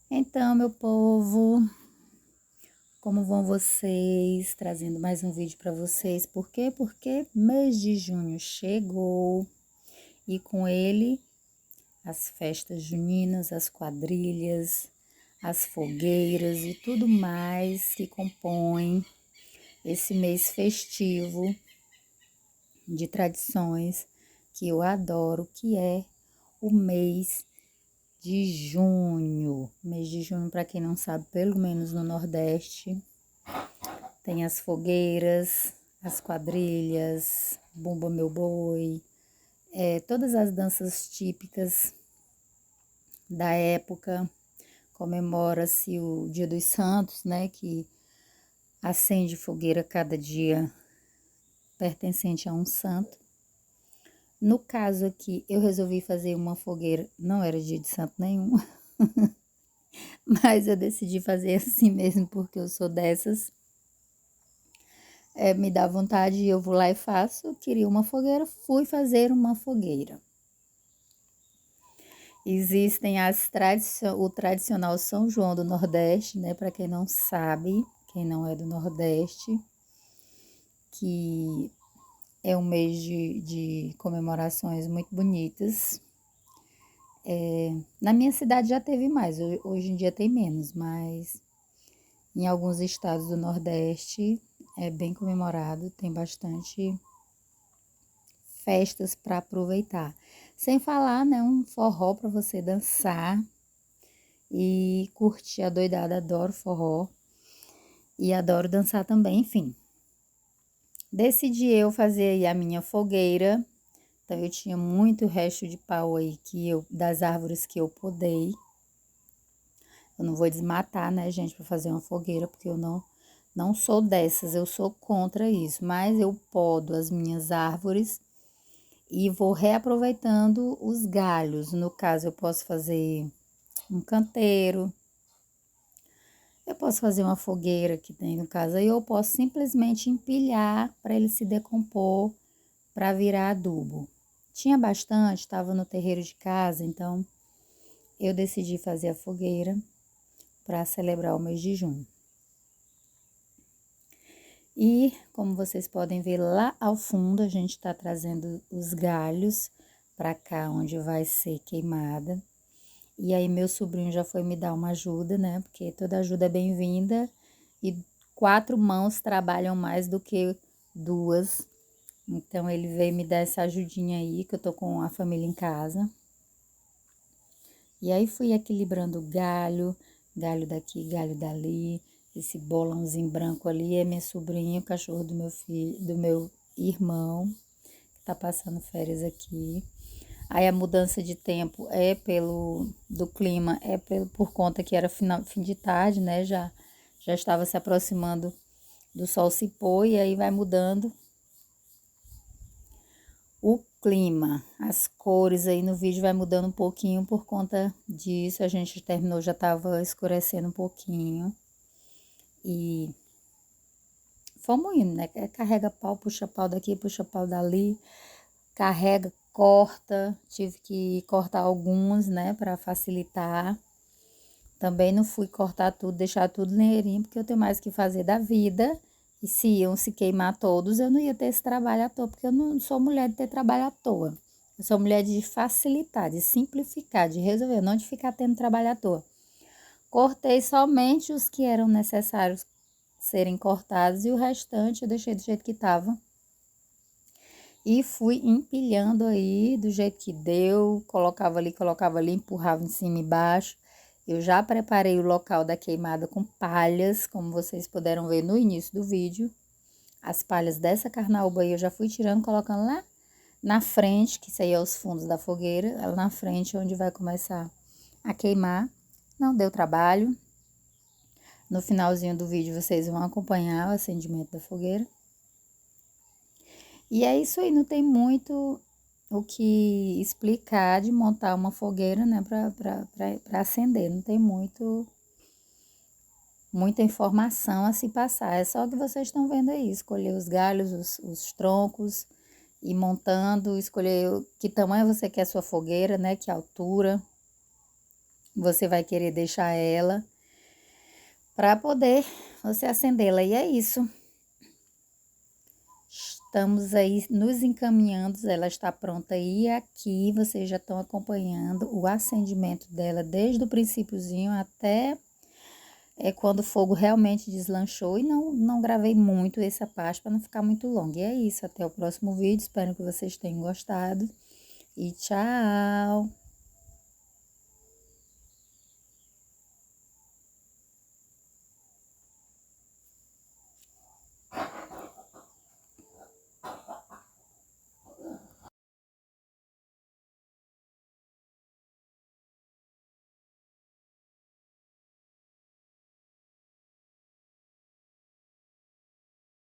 Então, meu povo, como vão vocês? Trazendo mais um vídeo para vocês. Por quê? Porque mês de junho chegou e com ele as festas juninas, as quadrilhas, as fogueiras e tudo mais que compõe esse mês festivo de tradições que eu adoro, que é o mês de junho. Mês de junho, para quem não sabe, pelo menos no Nordeste, tem as fogueiras, as quadrilhas, Bumba Meu Boi, todas as danças típicas da época. Comemora-se o Dia dos Santos, né, que acende fogueira cada dia pertencente a um santo. No caso aqui, eu resolvi fazer uma fogueira, não era dia de santo nenhum, mas eu decidi fazer assim mesmo porque eu sou dessas. Me dá vontade e eu vou lá e faço. Eu queria uma fogueira, fui fazer uma fogueira. Existem o tradicional São João do Nordeste, né? Para quem não sabe, quem não é do Nordeste, que é um mês de comemorações muito bonitas. Na minha cidade já teve mais, hoje em dia tem menos, mas em alguns estados do Nordeste é bem comemorado, tem bastante festas para aproveitar. Sem falar, né, um forró para você dançar e curtir a doidada. Adoro forró e adoro dançar também, enfim. Decidi eu fazer aí a minha fogueira. Então eu tinha muito resto de pau aí das árvores que eu podei. Eu não vou desmatar, né, gente, para fazer uma fogueira, porque eu não sou dessas, eu sou contra isso, mas eu podo as minhas árvores e vou reaproveitando os galhos. No caso, eu posso fazer um canteiro, eu posso fazer uma fogueira que tem no caso aí, eu posso simplesmente empilhar para ele se decompor para virar adubo. Tinha bastante, estava no terreiro de casa, então eu decidi fazer a fogueira para celebrar o mês de junho. E, como vocês podem ver lá ao fundo, a gente está trazendo os galhos para cá, onde vai ser queimada. E aí, meu sobrinho já foi me dar uma ajuda, né? Porque toda ajuda é bem-vinda. E 4 mãos trabalham mais do que 2. Então, ele veio me dar essa ajudinha aí, que eu tô com a família em casa. E aí, fui equilibrando galho daqui, galho dali. Esse bolãozinho branco ali é minha sobrinha, o cachorro do meu filho, do meu irmão, que tá passando férias aqui. Aí a mudança de tempo do clima, por conta que era fim de tarde, né? Já estava se aproximando do sol se pôr e aí vai mudando o clima, as cores aí no vídeo vai mudando um pouquinho por conta disso. A gente terminou, já estava escurecendo um pouquinho. E fomos indo, né? Carrega pau, puxa pau daqui, puxa pau dali, carrega, corta. Tive que cortar alguns, né, para facilitar. Também não fui cortar tudo, deixar tudo ligeirinho, porque eu tenho mais o que fazer da vida. E se iam se queimar todos, eu não ia ter esse trabalho à toa, porque eu não sou mulher de ter trabalho à toa. Eu sou mulher de facilitar, de simplificar, de resolver, não de ficar tendo trabalho à toa. Cortei somente os que eram necessários serem cortados e o restante eu deixei do jeito que estava. E fui empilhando aí do jeito que deu, colocava ali, empurrava em cima e embaixo. Eu já preparei o local da queimada com palhas, como vocês puderam ver no início do vídeo. As palhas dessa carnaúba aí eu já fui tirando, colocando lá na frente, que isso aí é os fundos da fogueira, lá na frente onde vai começar a queimar. Não deu trabalho. No finalzinho do vídeo vocês vão acompanhar o acendimento da fogueira. E é isso aí, não tem muito o que explicar de montar uma fogueira, né, para acender. Não tem muita informação a se passar. É só o que vocês estão vendo aí, escolher os galhos, os troncos, e montando, escolher que tamanho você quer a sua fogueira, né, que altura. você vai querer deixar ela para poder você acendê-la. E é isso. Estamos aí nos encaminhando, ela está pronta aí. Aqui vocês já estão acompanhando o acendimento dela desde o princípiozinho até quando o fogo realmente deslanchou. E não gravei muito essa parte para não ficar muito longa. E é isso, até o próximo vídeo, espero que vocês tenham gostado e tchau!